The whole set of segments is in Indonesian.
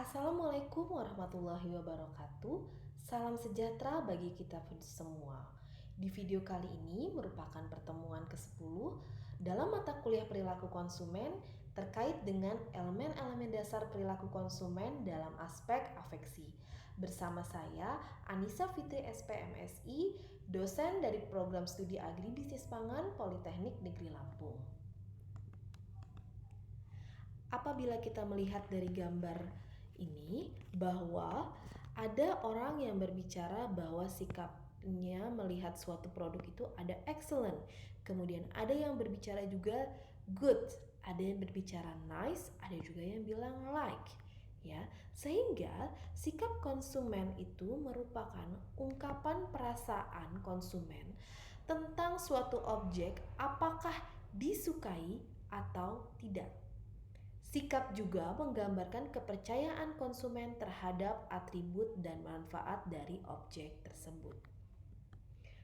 Assalamualaikum warahmatullahi wabarakatuh. Salam sejahtera bagi kita semua. Di video kali ini merupakan pertemuan ke-10 dalam mata kuliah perilaku konsumen terkait dengan elemen-elemen dasar perilaku konsumen dalam aspek afeksi. Bersama saya, Anissa Fitri SPMSI, dosen dari program studi Agribisnis Pangan Politeknik Negeri Lampung. Apabila kita melihat dari gambar ini bahwa ada orang yang berbicara bahwa sikapnya melihat suatu produk itu ada excellent, kemudian ada yang berbicara juga good, ada yang berbicara nice, ada juga yang bilang like, ya. Sehingga sikap konsumen itu merupakan ungkapan perasaan konsumen tentang suatu objek apakah disukai atau tidak. Sikap juga menggambarkan kepercayaan konsumen terhadap atribut dan manfaat dari objek tersebut.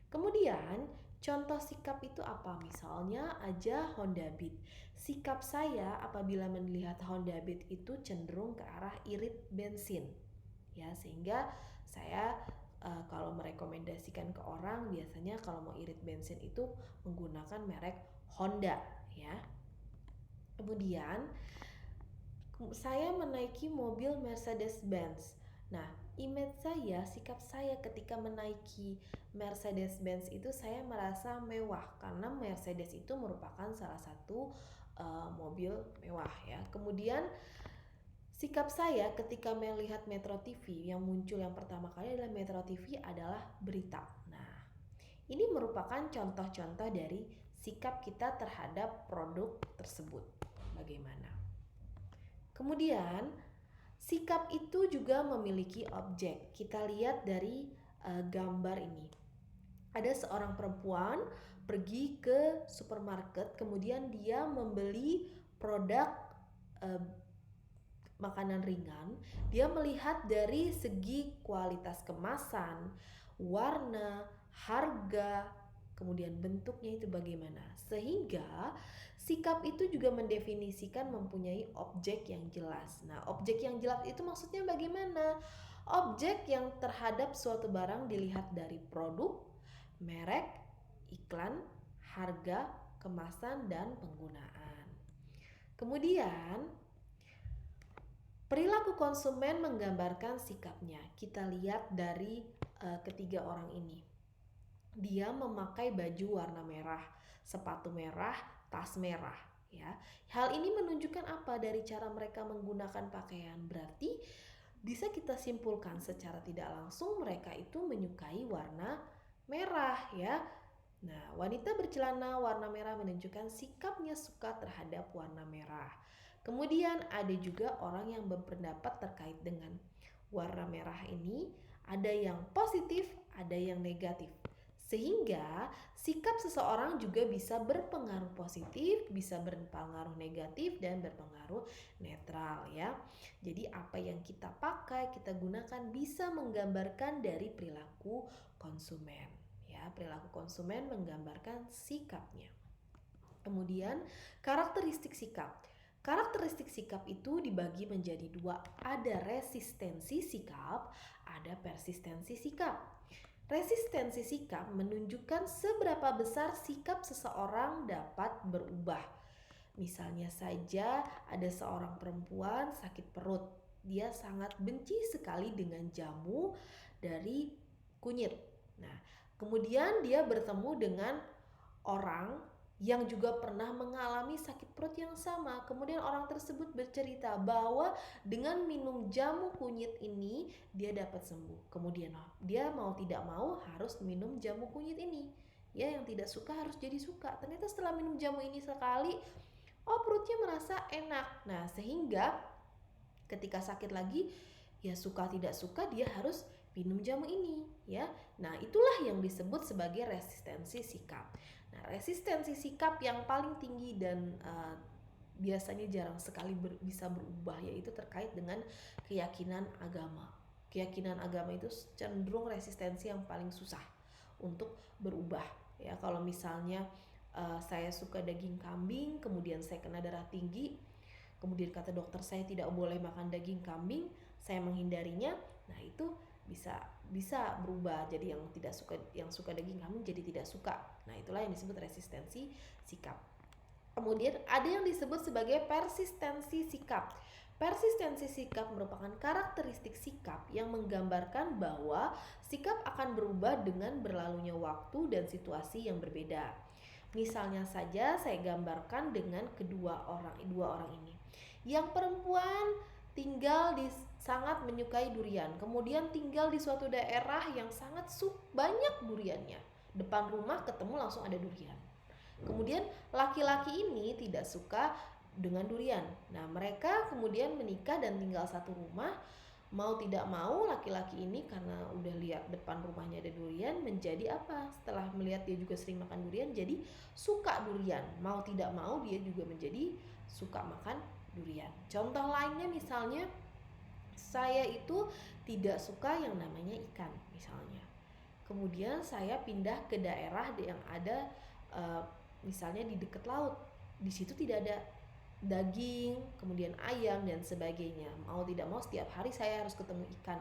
Kemudian, contoh sikap itu apa? Misalnya aja Honda Beat. Sikap saya apabila melihat Honda Beat itu cenderung ke arah irit bensin. Ya, sehingga saya kalau merekomendasikan ke orang biasanya kalau mau irit bensin itu menggunakan merek Honda, ya. Kemudian saya menaiki mobil Mercedes-Benz. Nah, image saya, sikap saya ketika menaiki Mercedes-Benz itu saya merasa mewah karena Mercedes itu merupakan salah satu mobil mewah, ya. Kemudian sikap saya ketika melihat Metro TV, yang muncul yang pertama kali adalah Metro TV adalah berita. Nah, ini merupakan contoh-contoh dari sikap kita terhadap produk tersebut. Bagaimana? Kemudian, sikap itu juga memiliki objek. Kita lihat dari gambar ini. Ada seorang perempuan pergi ke supermarket, kemudian dia membeli produk makanan ringan. Dia melihat dari segi kualitas kemasan, warna, harga, kemudian bentuknya itu bagaimana. Sehingga sikap itu juga mendefinisikan mempunyai objek yang jelas. Nah, objek yang jelas itu maksudnya bagaimana? Objek yang terhadap suatu barang dilihat dari produk, merek, iklan, harga, kemasan, dan penggunaan. Kemudian, perilaku konsumen menggambarkan sikapnya. Kita lihat dari ketiga orang ini. Dia memakai baju warna merah, sepatu merah, tas merah, ya. Hal ini menunjukkan apa dari cara mereka menggunakan pakaian? Berarti bisa kita simpulkan secara tidak langsung mereka itu menyukai warna merah, ya. Nah, wanita bercelana warna merah menunjukkan sikapnya suka terhadap warna merah. Kemudian ada juga orang yang berpendapat terkait dengan warna merah ini, ada yang positif, ada yang negatif. Sehingga sikap seseorang juga bisa berpengaruh positif, bisa berpengaruh negatif, dan berpengaruh netral, ya. Jadi apa yang kita pakai, kita gunakan bisa menggambarkan dari perilaku konsumen, ya. Perilaku konsumen menggambarkan sikapnya. Kemudian karakteristik sikap. Karakteristik sikap itu dibagi menjadi dua. Ada resistensi sikap, ada persistensi sikap. Resistensi sikap menunjukkan seberapa besar sikap seseorang dapat berubah. Misalnya saja ada seorang perempuan sakit perut. Dia sangat benci sekali dengan jamu dari kunyit. Nah, kemudian dia bertemu dengan orang yang juga pernah mengalami sakit perut yang sama. Kemudian orang tersebut bercerita bahwa dengan minum jamu kunyit ini dia dapat sembuh. Kemudian dia mau tidak mau harus minum jamu kunyit ini. Ya, yang tidak suka harus jadi suka. Ternyata setelah minum jamu ini sekali, perutnya merasa enak. Nah, sehingga ketika sakit lagi, ya suka tidak suka dia harus minum jamu ini, ya. Nah, itulah yang disebut sebagai resistensi sikap. Nah, resistensi sikap yang paling tinggi dan biasanya jarang sekali bisa berubah, yaitu terkait dengan keyakinan agama. Keyakinan agama itu cenderung resistensi yang paling susah untuk berubah, ya. Kalau misalnya saya suka daging kambing, kemudian saya kena darah tinggi, kemudian kata dokter saya tidak boleh makan daging kambing, saya menghindarinya, nah itu bisa berubah jadi yang suka daging kambing jadi tidak suka. Nah, itulah yang disebut resistensi sikap. Kemudian ada yang disebut sebagai persistensi sikap. Persistensi sikap merupakan karakteristik sikap yang menggambarkan bahwa sikap akan berubah dengan berlalunya waktu dan situasi yang berbeda. Misalnya saja saya gambarkan dengan dua orang ini. Yang perempuan sangat menyukai durian, kemudian tinggal di suatu daerah yang sangat banyak duriannya. Depan rumah ketemu langsung ada durian. Kemudian laki-laki ini tidak suka dengan durian. Nah, mereka kemudian menikah dan tinggal satu rumah. Mau tidak mau laki-laki ini karena udah lihat depan rumahnya ada durian, menjadi apa? Setelah melihat dia juga sering makan durian, jadi suka durian. Mau tidak mau dia juga menjadi suka makan durian. Contoh lainnya misalnya, saya itu tidak suka yang namanya ikan misalnya. Kemudian saya pindah ke daerah yang ada misalnya di dekat laut. Di situ tidak ada daging, kemudian ayam dan sebagainya. Mau tidak mau setiap hari saya harus ketemu ikan.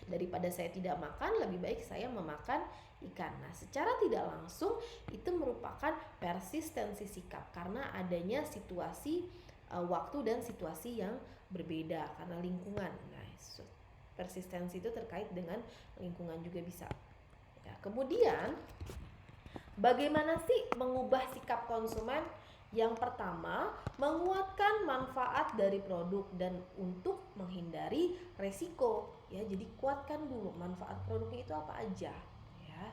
Daripada saya tidak makan, lebih baik saya memakan ikan. Nah, secara tidak langsung itu merupakan persistensi sikap karena adanya situasi waktu dan situasi yang berbeda karena lingkungan. Nah, persistensi itu terkait dengan lingkungan juga bisa. Ya, kemudian bagaimana sih mengubah sikap konsumen? Yang pertama, menguatkan manfaat dari produk dan untuk menghindari resiko. Ya, jadi kuatkan dulu manfaat produknya itu apa aja. Ya,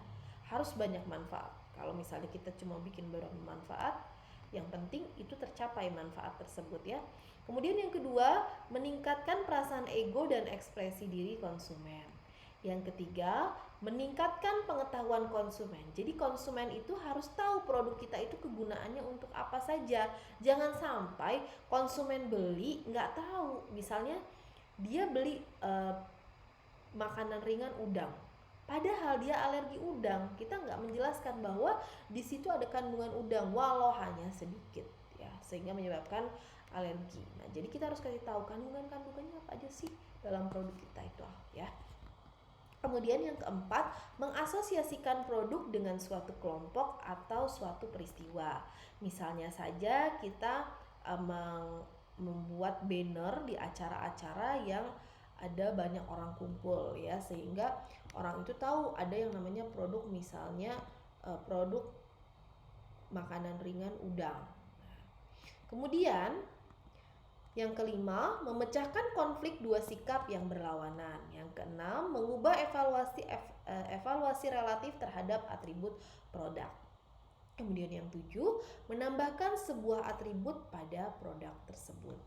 harus banyak manfaat. Kalau misalnya kita cuma bikin beberapa manfaat, yang penting itu tercapai manfaat tersebut ya. Kemudian yang kedua, meningkatkan perasaan ego dan ekspresi diri konsumen. Yang ketiga, meningkatkan pengetahuan konsumen. Jadi konsumen itu harus tahu produk kita itu kegunaannya untuk apa saja. Jangan sampai konsumen beli nggak tahu. Misalnya dia beli makanan ringan udang, padahal dia alergi udang. Kita nggak menjelaskan bahwa di situ ada kandungan udang walau hanya sedikit ya, sehingga menyebabkan alergi. Nah, jadi kita harus kasih tahu kandungannya apa aja sih dalam produk kita itu ya. Kemudian yang keempat, mengasosiasikan produk dengan suatu kelompok atau suatu peristiwa. Misalnya saja kita membuat banner di acara-acara yang ada banyak orang kumpul ya, sehingga orang itu tahu ada yang namanya produk, misalnya produk makanan ringan udang. Kemudian yang kelima, memecahkan konflik dua sikap yang berlawanan. Yang keenam, mengubah evaluasi relatif terhadap atribut produk. Kemudian yang tujuh, menambahkan sebuah atribut pada produk tersebut.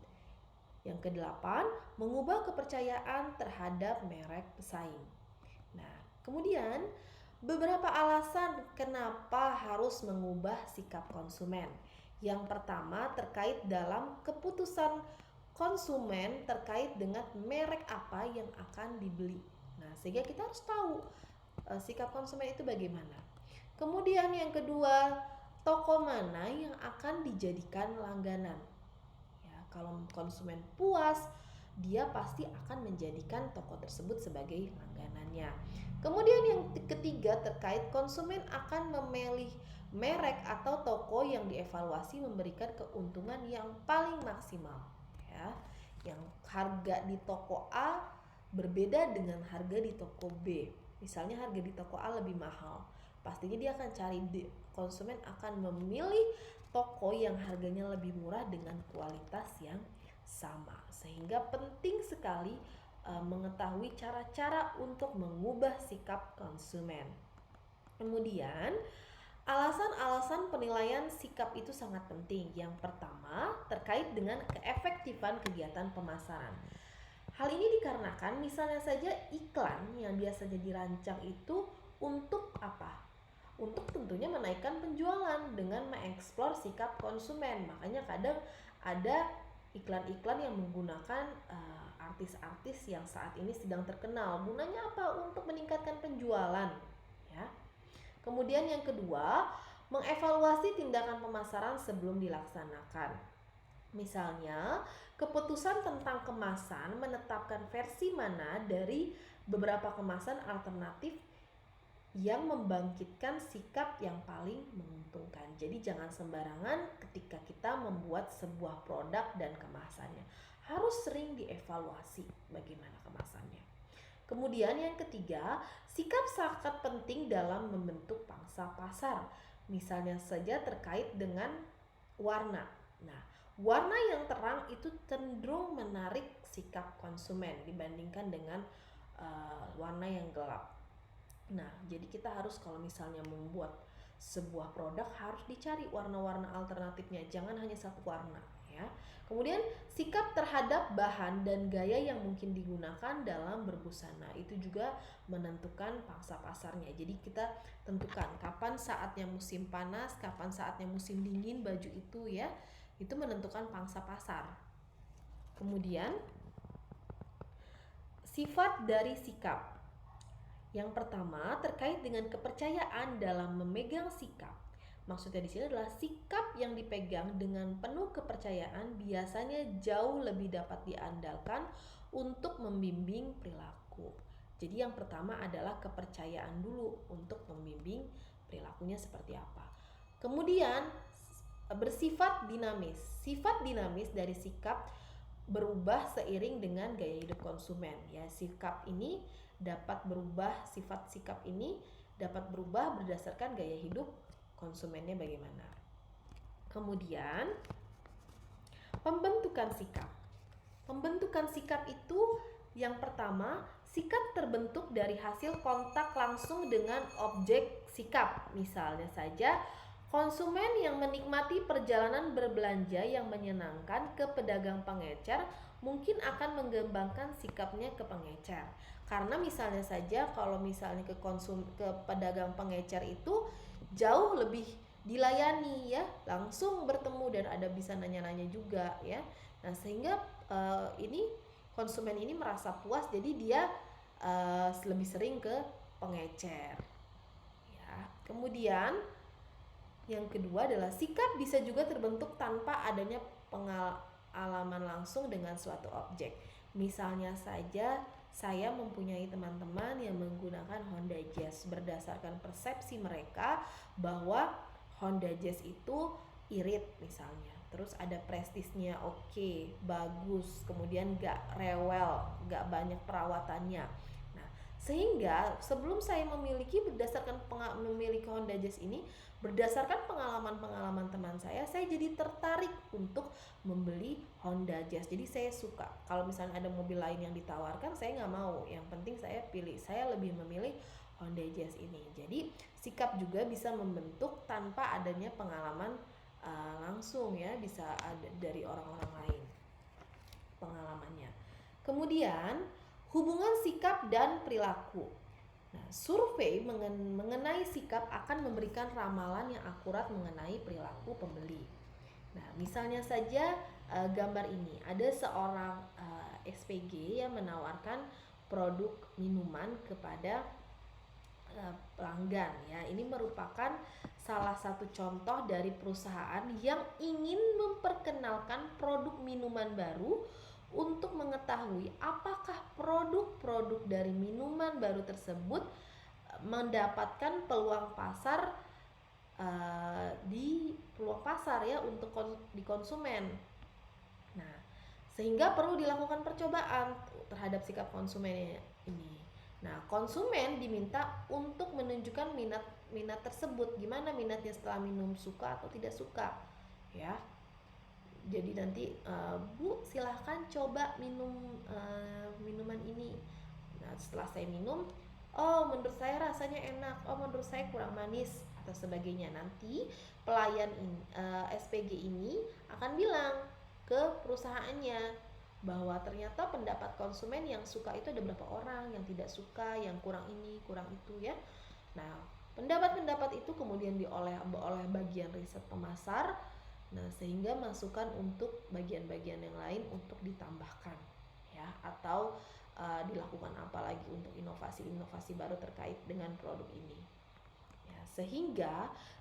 Yang kedelapan, mengubah kepercayaan terhadap merek pesaing. Nah, kemudian beberapa alasan kenapa harus mengubah sikap konsumen. Yang pertama, terkait dalam keputusan konsumen terkait dengan merek apa yang akan dibeli. Nah, sehingga kita harus tahu sikap konsumen itu bagaimana. Kemudian yang kedua, toko mana yang akan dijadikan langganan. Ya, kalau konsumen puas, dia pasti akan menjadikan toko tersebut sebagai langganannya. Kemudian yang ketiga, terkait konsumen akan memilih merek atau toko yang dievaluasi memberikan keuntungan yang paling maksimal ya. Yang harga di toko A berbeda dengan harga di toko B. Misalnya harga di toko A lebih mahal, pastinya dia akan konsumen akan memilih toko yang harganya lebih murah dengan kualitas yang sama. Sehingga penting sekali mengetahui cara-cara untuk mengubah sikap konsumen. Kemudian alasan-alasan penilaian sikap itu sangat penting. Yang pertama, terkait dengan keefektifan kegiatan pemasaran. Hal ini dikarenakan misalnya saja iklan yang biasanya dirancang itu untuk apa? Untuk tentunya menaikkan penjualan dengan mengeksplor sikap konsumen. Makanya kadang ada iklan-iklan yang menggunakan artis-artis yang saat ini sedang terkenal. Gunanya apa? Untuk meningkatkan penjualan ya. Kemudian yang kedua, mengevaluasi tindakan pemasaran sebelum dilaksanakan. Misalnya, keputusan tentang kemasan menetapkan versi mana dari beberapa kemasan alternatif yang membangkitkan sikap yang paling menguntungkan. Jadi jangan sembarangan ketika kita membuat sebuah produk dan kemasannya. Harus sering dievaluasi bagaimana kemasannya. Kemudian yang ketiga, sikap sangat penting dalam membentuk pangsa pasar. Misalnya saja terkait dengan warna. Nah, warna yang terang itu cenderung menarik sikap konsumen dibandingkan dengan warna yang gelap. Nah, jadi kita harus kalau misalnya membuat sebuah produk harus dicari warna-warna alternatifnya, jangan hanya satu warna ya. Kemudian sikap terhadap bahan dan gaya yang mungkin digunakan dalam berbusana itu juga menentukan pangsa pasarnya. Jadi kita tentukan kapan saatnya musim panas, kapan saatnya musim dingin baju itu ya. Itu menentukan pangsa pasar. Kemudian sifat dari sikap. Yang pertama terkait dengan kepercayaan dalam memegang sikap. Maksudnya di sini adalah sikap yang dipegang dengan penuh kepercayaan biasanya jauh lebih dapat diandalkan untuk membimbing perilaku. Jadi yang pertama adalah kepercayaan dulu untuk membimbing perilakunya seperti apa. Kemudian bersifat dinamis. Sifat dinamis dari sikap berubah seiring dengan gaya hidup konsumen ya. Sikap ini dapat berubah, sifat sikap ini dapat berubah berdasarkan gaya hidup konsumennya bagaimana. Kemudian pembentukan sikap. Pembentukan sikap itu yang pertama, sikap terbentuk dari hasil kontak langsung dengan objek sikap. Misalnya saja konsumen yang menikmati perjalanan berbelanja yang menyenangkan ke pedagang pengecer mungkin akan mengembangkan sikapnya ke pengecer. Karena misalnya saja kalau misalnya ke pedagang pengecer itu jauh lebih dilayani ya, langsung bertemu dan ada bisa nanya-nanya juga ya. Nah, sehingga ini konsumen ini merasa puas jadi dia lebih sering ke pengecer. Ya. Kemudian yang kedua adalah sikap bisa juga terbentuk tanpa adanya pengalaman langsung dengan suatu objek. Misalnya saja saya mempunyai teman-teman yang menggunakan Honda Jazz berdasarkan persepsi mereka bahwa Honda Jazz itu irit misalnya. Terus ada prestisnya oke, bagus, kemudian gak rewel, gak banyak perawatannya. Nah, sehingga sebelum saya memiliki memiliki Honda Jazz ini, berdasarkan pengalaman-pengalaman teman saya jadi tertarik untuk membeli Honda Jazz. Jadi saya suka. Kalau misalnya ada mobil lain yang ditawarkan, saya nggak mau. Yang penting saya lebih memilih Honda Jazz ini. Jadi sikap juga bisa membentuk tanpa adanya pengalaman langsung ya, bisa ada dari orang-orang lain pengalamannya. Kemudian hubungan sikap dan perilaku. Nah, survei mengenai sikap akan memberikan ramalan yang akurat mengenai perilaku pembeli. Nah, misalnya saja gambar ini, ada seorang SPG yang menawarkan produk minuman kepada pelanggan ya. Ini merupakan salah satu contoh dari perusahaan yang ingin memperkenalkan produk minuman baru untuk mengetahui apakah produk-produk dari minuman baru tersebut mendapatkan peluang pasar di peluang pasar ya untuk di konsumen. Nah, sehingga perlu dilakukan percobaan terhadap sikap konsumen ini. Nah, konsumen diminta untuk menunjukkan minat tersebut. Gimana minatnya setelah minum, suka atau tidak suka ya. Jadi nanti Bu silahkan coba minum minuman ini. Nah, setelah saya minum, oh menurut saya rasanya enak, oh menurut saya kurang manis atau sebagainya. Nanti pelayan SPG ini akan bilang ke perusahaannya bahwa ternyata pendapat konsumen yang suka itu ada berapa orang, yang tidak suka, yang kurang ini, kurang itu ya. Nah, pendapat-pendapat itu kemudian diolah oleh bagian riset pemasar. Nah, sehingga masukan untuk bagian-bagian yang lain untuk ditambahkan ya, atau dilakukan apa lagi untuk inovasi-inovasi baru terkait dengan produk ini Ya, sehingga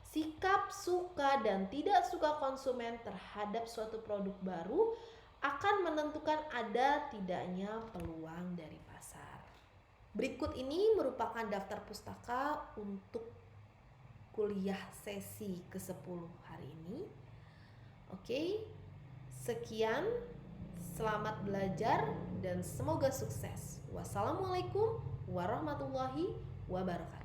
sikap suka dan tidak suka konsumen terhadap suatu produk baru akan menentukan ada tidaknya peluang dari pasar. Berikut ini merupakan daftar pustaka untuk kuliah sesi ke-10 hari ini. Oke, sekian, selamat belajar dan semoga sukses. Wassalamualaikum warahmatullahi wabarakatuh.